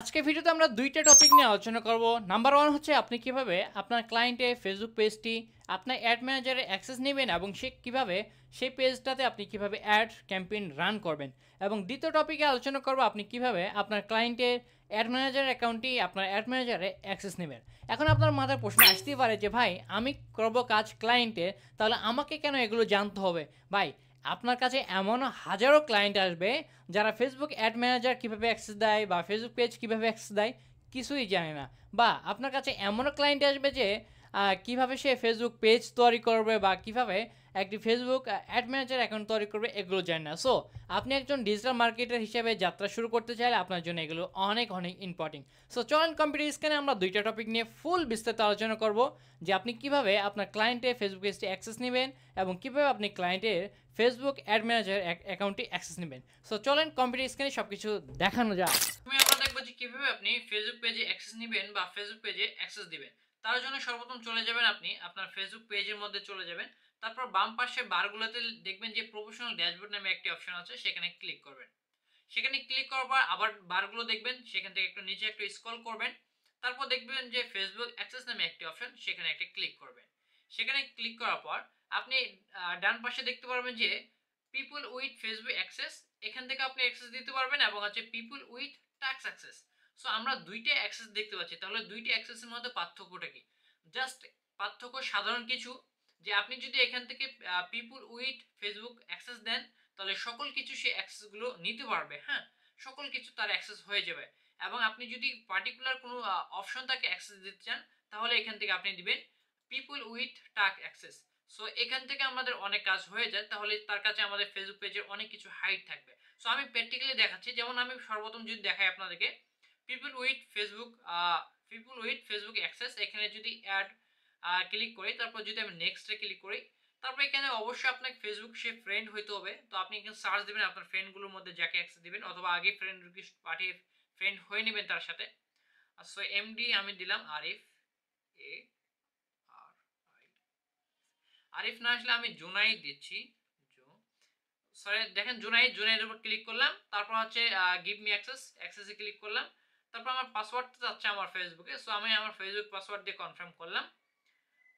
আজকে ভিডিওতে আমরা দুইটা টপিক নিয়ে আলোচনা করব। নাম্বার ওয়ান হচ্ছে আপনি কিভাবে আপনার ক্লায়েন্টের ফেসবুক পেজটি আপনার অ্যাড ম্যানেজারে অ্যাক্সেস নেবেন এবং সে কিভাবে সেই পেজটাতে আপনি কিভাবে অ্যাড ক্যাম্পেইন রান করবেন। এবং দ্বিতীয় টপিকে আলোচনা করব আপনি কিভাবে আপনার ক্লায়েন্টের অ্যাড ম্যানেজার অ্যাকাউন্টটি আপনার অ্যাড ম্যানেজারে অ্যাক্সেস নেবেন। এখন আপনার মাথায় প্রশ্ন আসতেই পারে যে ভাই আমি করবো কাজ ক্লায়েন্টের, তাহলে আমাকে কেন এগুলো জানতে হবে? ভাই, আপনার কাছে এমন হাজারো ক্লায়েন্ট আসবে যারা ফেসবুক অ্যাড ম্যানেজার কীভাবে অ্যাক্সেস দেয় বা ফেসবুক পেজ কীভাবে অ্যাক্সেস দেয় কিছুই জানে না। বা আপনার কাছে এমনও ক্লায়েন্ট আসবে যে কীভাবে সে ফেসবুক পেজ তৈরি করবে বা কীভাবে একটি ফেসবুক অ্যাড ম্যানেজার অ্যাকাউন্ট তৈরি করবে এগুলো জানে না। সো আপনি একজন ডিজিটাল মার্কেটার হিসেবে যাত্রা শুরু করতে চাইলে আপনার জন্য এগুলো অনেক অনেক ইম্পর্টেন্ট। সো চলেন কম্পিউটার স্ক্রিনে আমরা দুইটা টপিক নিয়ে ফুল বিস্তারিত আলোচনা করব যে আপনি কিভাবে আপনার ক্লায়েন্টের ফেসবুক পেজটি অ্যাক্সেস নেবেন এবং কীভাবে আপনি ক্লায়েন্টের ফেসবুক অ্যাড ম্যানেজার অ্যাকাউন্টটি অ্যাক্সেস নেবেন। সো চলেন কম্পিউটার স্ক্রিনে সব কিছু দেখানো যাক। তুমি আমরা দেখবো যে কীভাবে আপনি ফেসবুক পেজে অ্যাক্সেস নেবেন বা ফেসবুক পেজে অ্যাক্সেস দিবেন। তার জন্য সর্বপ্রথম চলে যাবেন আপনি আপনার ফেসবুক পেজের মধ্যে চলে যাবেন। তারপর বাম পাশে বারগুলোতে দেখবেন যে প্রফেশনাল ড্যাশবোর্ড নামে একটি অপশন আছে, সেখানে ক্লিক করবেন। সেখানে ক্লিক করার পর আবার বারগুলো দেখবেন, সেখান থেকে একটু নিচে একটু স্ক্রল করবেন। তারপর দেখবেন যে ফেসবুক অ্যাক্সেস নামে একটি অপশন, সেখানে একটা ক্লিক করবেন। সেখানে ক্লিক করার পর আপনি ডান পাশে দেখতে পারবেন যে পিপল উইথ ফেসবুক অ্যাক্সেস, এখান থেকে আপনি অ্যাক্সেস দিতে পারবেন এবং হচ্ছে people with tax access. So আমরা দুইটা অ্যাক্সেস দেখতে পাচ্ছি, তাহলে দুইটা অ্যাক্সেসের মধ্যে পার্থক্যটা কি? জাস্ট পার্থক্য সাধারণ কিছু, যে আপনি যদি এখান থেকে পিপল উইথ ফেসবুক অ্যাক্সেস দেন তাহলে সকল কিছু সে অ্যাক্সেসগুলো নিতে পারবে। হ্যাঁ, সকল কিছু তার অ্যাক্সেস হয়ে যাবে। এবং আপনি যদি পার্টিকুলার কোনো অপশন তাকে অ্যাক্সেস দিতে চান তাহলে এখান থেকে আপনি দিবেন পিপল উইথ টাক অ্যাক্সেস। সো এখান থেকে আমাদের অনেক কাজ হয়ে যায়, তাহলে তার কাছে আমাদের ফেসবুক পেজের অনেক কিছু হাইড থাকবে। সো আমি প্র্যাকটিক্যালি দেখাচ্ছি, যেমন আমি সর্বপ্রথম যদি দেখাই আপনাদেরকে পিপল উইথ ফেসবুক অ্যাক্সেস, এখানে যদি অ্যাড ক্লিক করি, তারপর যদি আমি নেক্সটে ক্লিক করি, তারপর এখানে অবশ্যই আপনাকে ফেসবুক সে ফ্রেন্ড হইতে হবে। তো আপনি এখানে সার্চ দিবেন আপনার ফ্রেন্ডগুলোর মধ্যে যাকে অ্যাক্সেস দিবেন, অথবা আগে ফ্রেন্ড রিকোয়েস্ট পাঠিয়ে ফ্রেন্ড হয়ে নেবেন তার সাথে। সো এমডি আমি দিলাম আরিফ, এ আর আই, আরিফ না আসলে আমি জুনাইদ দিচ্ছি। সরি দেখেন, জুনাইদের উপর ক্লিক করলাম, তারপর হচ্ছে গিভ মি অ্যাক্সেসে ক্লিক করলাম। তারপর আমার পাসওয়ার্ডটা যাচ্ছে আমার ফেসবুকে, সো আমি আমার ফেসবুক পাসওয়ার্ড দিয়ে কনফার্ম করলাম।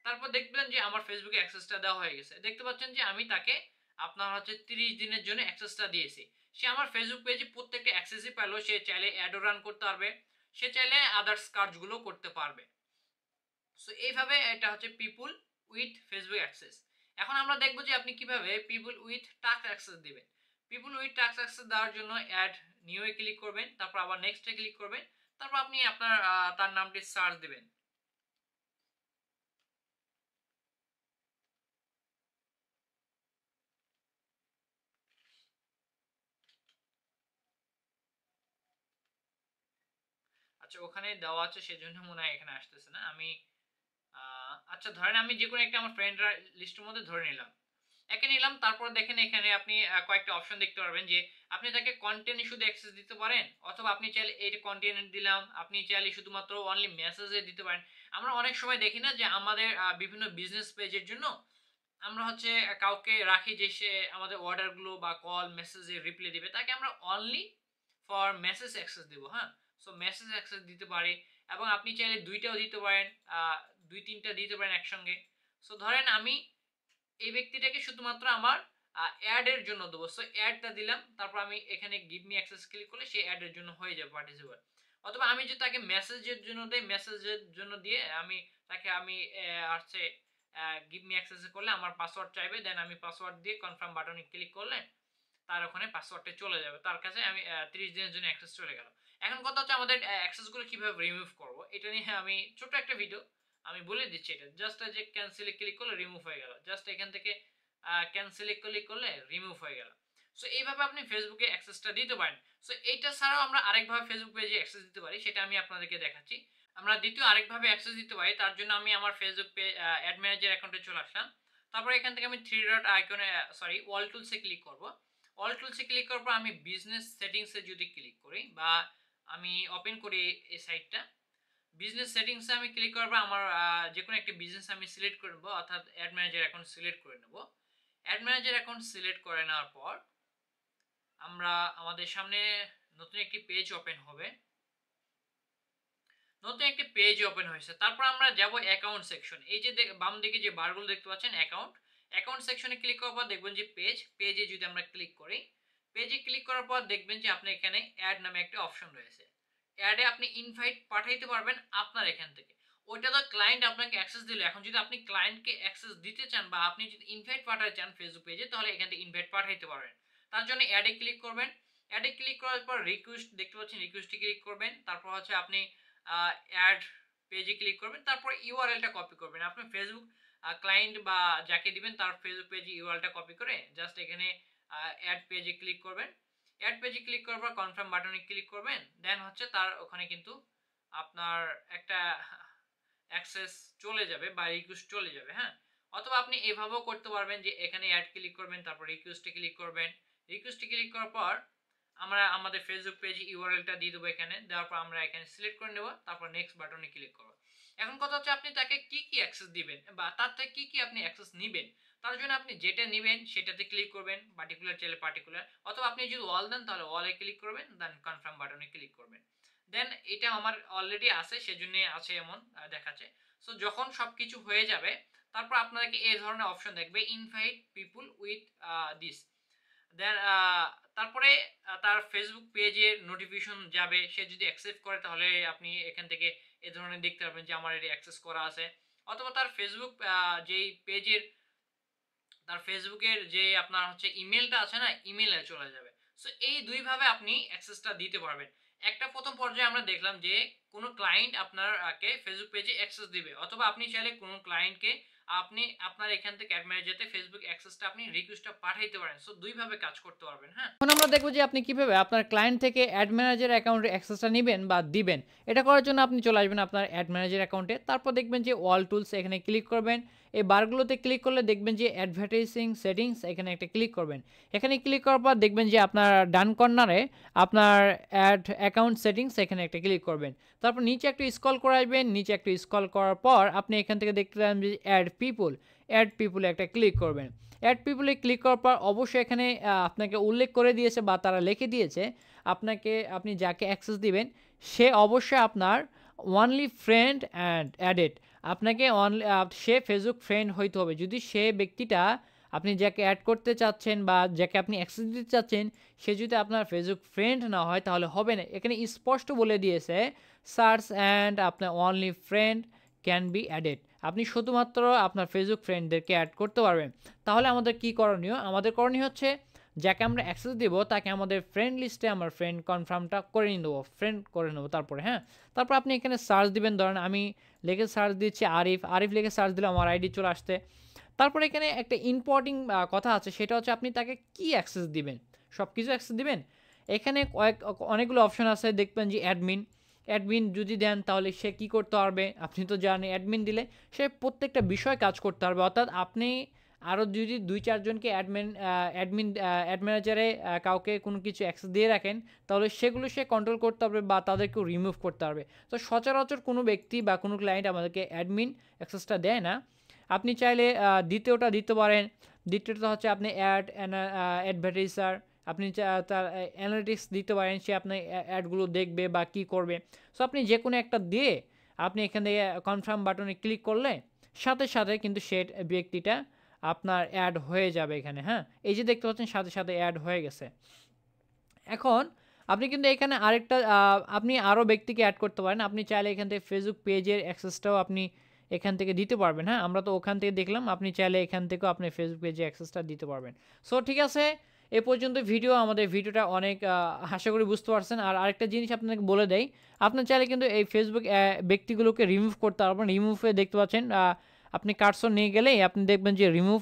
তারপর দেখবেন যে আমার ফেসবুকে অ্যাক্সেসটা দেওয়া হয়ে গেছে। দেখতে পাচ্ছেন যে আমি তাকে আপনার হচ্ছে 30 দিনের জন্য অ্যাক্সেসটা দিয়েছি। সে আমার ফেসবুক পেজে প্রত্যেকটা অ্যাক্সেসই পেলো। সে চাইলে অ্যাডও রান করতে পারবে, সে চাইলে আদার্স কাজগুলো করতে পারবে। সো এইভাবে এটা হচ্ছে পিপুল উইথ ফেসবুক অ্যাক্সেস। এখন আমরা দেখব যে আপনি কিভাবে পিপুল উইথ টাস্ক অ্যাক্সেস দিবেন। পিপুল উইথ টাস্ক অ্যাক্সেস দেওয়ার জন্য অ্যাড নিউ এ ক্লিক করবেন, তারপর আবার নেক্সটে ক্লিক করবেন, তারপর আপনি আপনার তার নামটি সার্চ দিবেন। আচ্ছা, ওখানে দেওয়া আছে সেজন্য মনে হয় এখানে আসতেছে না। আমি আচ্ছা ধরেন আমি যে কোনো একটা আমার ফ্রেন্ড লিস্টের মধ্যে ধরে নিলাম, একে নিলাম। তারপর দেখেন এখানে আপনি কয়েকটা অপশন দেখতে পারবেন যে আপনি তাকে কন্টেন্ট শুধু অ্যাক্সেস দিতে পারেন, অথবা আপনি চাইলে এই কন্টেন্ট দিলাম, আপনি চাইলে শুধুমাত্র অনলি মেসেজে দিতে পারেন। আমরা অনেক সময় দেখি না যে আমাদের বিভিন্ন বিজনেস পেজের জন্য আমরা হচ্ছে কাউকে রাখি যে সে আমাদের অর্ডারগুলো বা কল মেসেজে রিপ্লাই দিবে, তাকে আমরা অনলি ফর মেসেজ অ্যাক্সেস দেবো। হ্যাঁ, সো মেসেজ অ্যাক্সেস দিতে পারি। এবং আপনি চাইলে দুইটাও দিতে পারেন, দুই তিনটা দিতে পারেন একসঙ্গে। সো ধরেন আমি এই ব্যক্তিটাকে শুধুমাত্র আমার অ্যাড এর জন্য দেবো, সো অ্যাডটা দিলাম, তারপর আমি এখানে গিভ মি অ্যাক্সেস ক্লিক করলে সেই অ্যাড এর জন্য হয়ে যাবে পার্টিসিপেট। অথবা আমি যদি তাকে মেসেজের জন্য দেই, মেসেজের জন্য দিয়ে আমি তাকে আমি হচ্ছে গিভ মি অ্যাক্সেস করলে আমার পাসওয়ার্ড চাইবে, দেন আমি পাসওয়ার্ড দিয়ে কনফার্ম বাটনে ক্লিক করলে তার ওখানে পাসওয়ার্ডটা চলে যাবে, তার কাছে আমি 30 দিনের জন্য অ্যাক্সেস চলে গেল। এখন কথা হচ্ছে আমাদের অ্যাক্সেসগুলো কিভাবে রিমুভ করব, এটা নিয়ে আমি ছোট একটা ভিডিও আমি বলে দিচ্ছি। এটা জাস্ট যে ক্যান্সেলে ক্লিক করলে রিমুভ হয়ে গেল, জাস্ট এখান থেকে ক্যান্সেলে ক্লিক করলে রিমুভ হয়ে গেল। সো এইভাবে আপনি ফেসবুকে অ্যাক্সেসটা দিতে পারেন। সো এইটা ছাড়াও আমরা আরেকভাবে ফেসবুক পেজে অ্যাক্সেস দিতে পারি, সেটা আমি আপনাদেরকে দেখাচ্ছি। আমরা দ্বিতীয় আরেকভাবে অ্যাক্সেস দিতে পারি, তার জন্য আমি আমার ফেসবুক অ্যাড ম্যানেজার অ্যাকাউন্টে চলে আসলাম। তারপর এখান থেকে আমি থ্রি ডট আইকনে অল টুলসে ক্লিক করব। অল টুলসে ক্লিক করার পর আমি বিজনেস সেটিংসে যদি ক্লিক করি বা আমি ওপেন করি এই সাইটটা, বিজনেস সেটিংসে আমি ক্লিক করব। আমার যে কোনো একটা বিজনেস আমি সিলেক্ট করে নেব, অর্থাৎ অ্যাড ম্যানেজার অ্যাকাউন্ট সিলেক্ট করে নেব। অ্যাড ম্যানেজার অ্যাকাউন্ট সিলেক্ট করে নেওয়ার পর আমরা আমাদের সামনে নতুন একটি পেজ ওপেন হবে। নতুন একটি পেজ ওপেন হয়েছে। তারপর আমরা যাব অ্যাকাউন্ট সেকশন। এই যে বাম দিকে যে বারগুলো দেখতে পাচ্ছেন অ্যাকাউন্ট সেকশনে ক্লিক করার পর দেখবেন যে পেজে যদি আমরা ক্লিক করি, পেজে ক্লিক করার পর দেখবেন যে আপনার এখানে অ্যাড নামে একটা অপশন রয়েছে। অ্যাডে আপনি ইনভাইট পাঠাইতে পারবেন আপনার এখান থেকে। ওইটা তো ক্লায়েন্ট আপনাকে অ্যাক্সেস দিল। এখন যদি আপনি ক্লায়েন্টকে অ্যাক্সেস দিতে চান বা আপনি যদি ইনভাইট পাঠাতে চান ফেসবুক পেজে, তাহলে এখান থেকে ইনভাইট পাঠাইতে পারবেন। তার জন্য অ্যাডে ক্লিক করবেন। অ্যাডে ক্লিক করার পর রিকোয়েস্ট দেখতে পাচ্ছেন, রিকোয়েস্টে ক্লিক করবেন। তারপর হচ্ছে আপনি অ্যাড পেজে ক্লিক করবেন। তারপর ইউআরএলটা কপি করবেন। আপনি ফেসবুক ক্লায়েন্ট বা যাকে দিবেন তার ফেসবুক পেজে ইউআরএলটা কপি করে জাস্ট এখানে অ্যাড পেজে ক্লিক করবেন। অ্যাড পেজে ক্লিক করার পর কনফার্ম বাটনে ক্লিক করবেন। দেন হচ্ছে তার ওখানে কিন্তু আপনার একটা অ্যাক্সেস চলে যাবে বা রিকোয়েস্ট চলে যাবে। হ্যাঁ, অথবা আপনি এভাবেও করতে পারবেন যে এখানে অ্যাড ক্লিক করবেন, তারপর রিকোয়েস্টে ক্লিক করবেন। রিকোয়েস্টে ক্লিক করার পর আমরা আমাদের ফেসবুক পেজে ইউআরএলটা দিয়ে দেবো। এখানে দেওয়ার পর আমরা এখানে সিলেক্ট করে নেব, তারপর নেক্সট বাটনে ক্লিক করব। এখন কথা হচ্ছে আপনি তাকে কি কি অ্যাক্সেস দিবেন বা তার থেকে কি কি আপনি অ্যাক্সেস নেবেন। তার জন্য আপনি যেটা নেবেন সেটাতে ক্লিক করবেন, পার্টিকুলার চাইলে পার্টিকুলার, অথবা আপনি যদি অল দেন তাহলে অলে ক্লিক করবেন, দেন কনফার্ম বাটনে ক্লিক করবেন। দেন এটা আমার অলরেডি আছে, সেজন্য আছে এমন দেখাচ্ছে। সো যখন সবকিছু হয়ে যাবে তারপর আপনাকে এই ধরনের অপশন দেখবে, ইনভাইট পিপুল উইথ দিস। দেন তারপরে তার ফেসবুক পেজের নোটিফিকেশন যাবে। সে যদি অ্যাকসেপ্ট করে তাহলে আপনি এখান থেকে এ ধরনের দেখতে পারবেন যে আমার এটি অ্যাক্সেস করা আছে। অথবা তার ফেসবুক যেই পেজের তার ফেসবুকের যে আপনার হচ্ছে ইমেলটা আছে না, ইমেলে চলে যাবে। সো এই দুইভাবে আপনি অ্যাক্সেসটা দিতে পারবেন। একটা প্রথম পর্যায়ে আমরা দেখলাম যে কোনো ক্লায়েন্ট আপনারকে ফেসবুক পেজে অ্যাক্সেস দিবে, অথবা আপনি চাইলে কোনো ক্লায়েন্টকে আপনি আপনার এখান থেকে অ্যাড ম্যানেজারে ফেসবুক অ্যাক্সেসটা আপনি রিকোয়েস্টটা পাঠাইতে পারেন। সো দুইভাবে কাজ করতে পারবেন। হ্যাঁ, এখন আমরা দেখব যে আপনি কিভাবে আপনার ক্লায়েন্ট থেকে অ্যাড ম্যানেজার অ্যাকাউন্টে অ্যাক্সেসটা নেবেন বা দিবেন। এটা করার জন্য আপনি চলে আসবেন আপনার অ্যাড ম্যানেজার অ্যাকাউন্টে। তারপর দেখবেন যে অল টুলস, এখানে ক্লিক করবেন। এই বারগুলোতে ক্লিক করলে দেখবেন যে অ্যাডভার্টাইজিং সেটিংস, এখানে একটা ক্লিক করবেন। এখানে ক্লিক করার পর দেখবেন যে আপনার ডান কর্নারে আপনার অ্যাড অ্যাকাউন্ট সেটিংস, এখানে একটা ক্লিক করবেন। তারপর নিচে একটু স্ক্রল করে আসবেন। নিচে একটু স্ক্রল করার পর আপনি এখান থেকে দেখতে পাবেন যে অ্যাড পিপুলে একটা ক্লিক করবেন। অ্যাড পিপুলে ক্লিক করার পর অবশ্যই এখানে আপনাকে উল্লেখ করে দিয়েছে বা তারা লিখে দিয়েছে আপনি যাকে অ্যাক্সেস দিবেন সে অবশ্যই আপনার অনলি ফ্রেন্ড অ্যান্ড অ্যাডেড। আপনাকে সে ফেসবুক ফ্রেন্ড হইতে হবে। যদি সে ব্যক্তিটা আপনি যাকে অ্যাড করতে চাচ্ছেন বা যাকে আপনি অ্যাক্সেস দিতে চাচ্ছেন সে যদি আপনার ফেসবুক ফ্রেন্ড না হয় তাহলে হবে না। এখানে স্পষ্ট বলে দিয়েছে সার্চ অ্যান্ড আপনার only friend can be added. আপনি শুধুমাত্র আপনার ফেসবুক ফ্রেন্ডদেরকে অ্যাড করতে পারবেন। তাহলে আমাদের কি করণীয়? আমাদের করণীয় হচ্ছে যাকে আমরা অ্যাক্সেস দেবো তাকে আমাদের ফ্রেন্ড লিস্টে আমার ফ্রেন্ড কনফার্মটা করে নিয়ে দেবো, ফ্রেন্ড করে নেবো। তারপরে তারপর আপনি এখানে সার্চ দিবেন। ধরেন আমি লিখে সার্চ দিচ্ছি আরিফ লিখে সার্চ দিলে আমার আইডি চলে আসতে। তারপরে এখানে একটা ইম্পর্টেন্ট কথা আছে, সেটা হচ্ছে আপনি তাকে কি অ্যাক্সেস দিবেন। সব কিছু অ্যাক্সেস দিবেন? এখানে অনেকগুলো অপশন আছে। দেখবেন যে অ্যাডমিন যদি দেন তাহলে সে কি করতে পারবে, আপনি তো জানেন অ্যাডমিন দিলে সে প্রত্যেকটা বিষয় কাজ করতে পারবে। অর্থাৎ আপনি আরও যদি 2-4 জনকে অ্যাড ম্যানেজারে কাউকে কোনো কিছু অ্যাক্সেস দিয়ে রাখেন তাহলে সেগুলো সে কন্ট্রোল করতে পারবে বা তাদেরকেও রিমুভ করতে পারবে। তো সচরাচর কোনো ব্যক্তি বা কোনো ক্লায়েন্ট আমাদেরকে অ্যাডমিন অ্যাক্সেসটা দেয় না। আপনি চাইলে দ্বিতীয়টা দিতে পারেন। দ্বিতীয়টা হচ্ছে আপনি অ্যাডভার্টাইজার, আপনি তার অ্যানালিটিক্স দিতে পারেন, সে আপনার অ্যাডগুলো দেখবে বা কী করবে। সো আপনি যে কোনো একটা দিয়ে আপনি এখান থেকে কনফার্ম বাটনে ক্লিক করলে সাথে সাথে কিন্তু সে ব্যক্তিটা আপনার অ্যাড হয়ে যাবে এখানে। এই যে দেখতে পাচ্ছেন সাথে সাথে অ্যাড হয়ে গেছে। এখন আপনি কিন্তু এখানে আরেকটা আপনি আরও ব্যক্তিকে অ্যাড করতে পারেন। আপনি চাইলে এখান থেকে ফেসবুক পেজের অ্যাক্সেসটাও আপনি এখান থেকে দিতে পারবেন। আমরা তো ওখান থেকে দেখলাম, আপনি চাইলে এখান থেকেও আপনি ফেসবুক পেজে অ্যাক্সেসটা দিতে পারবেন। সো ঠিক আছে, এ পর্যন্ত আমাদের ভিডিওটা অনেক আশা করি বুঝতে পারছেন। আর আরেকটা জিনিস আপনাকে বলে দেই, আপনার চাইলে কিন্তু এই ফেসবুক ব্যক্তিগুলোকে রিমুভ করতে পারবেন। রিমুভে দেখতে পাচ্ছেন আপনি কার্সর নিয়ে গেলেই আপনি দেখবেন যে রিমুভ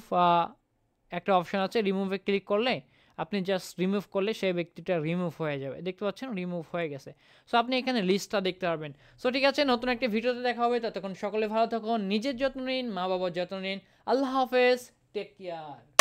একটা অপশন আছে। রিমুভে ক্লিক করলে আপনি জাস্ট রিমুভ করলে সেই ব্যক্তিটা রিমুভ হয়ে যাবে। দেখতে পাচ্ছেন রিমুভ হয়ে গেছে। সো আপনি এখানে লিস্টটা দেখতে পারবেন। সো ঠিক আছে, নতুন একটা ভিডিওতে দেখা হবে। ততক্ষণ সকলে ভালো থাকুন, নিজের যত্ন নিন, মা বাবার যত্ন নিন। আল্লাহ হাফেজ, টেক কেয়ার।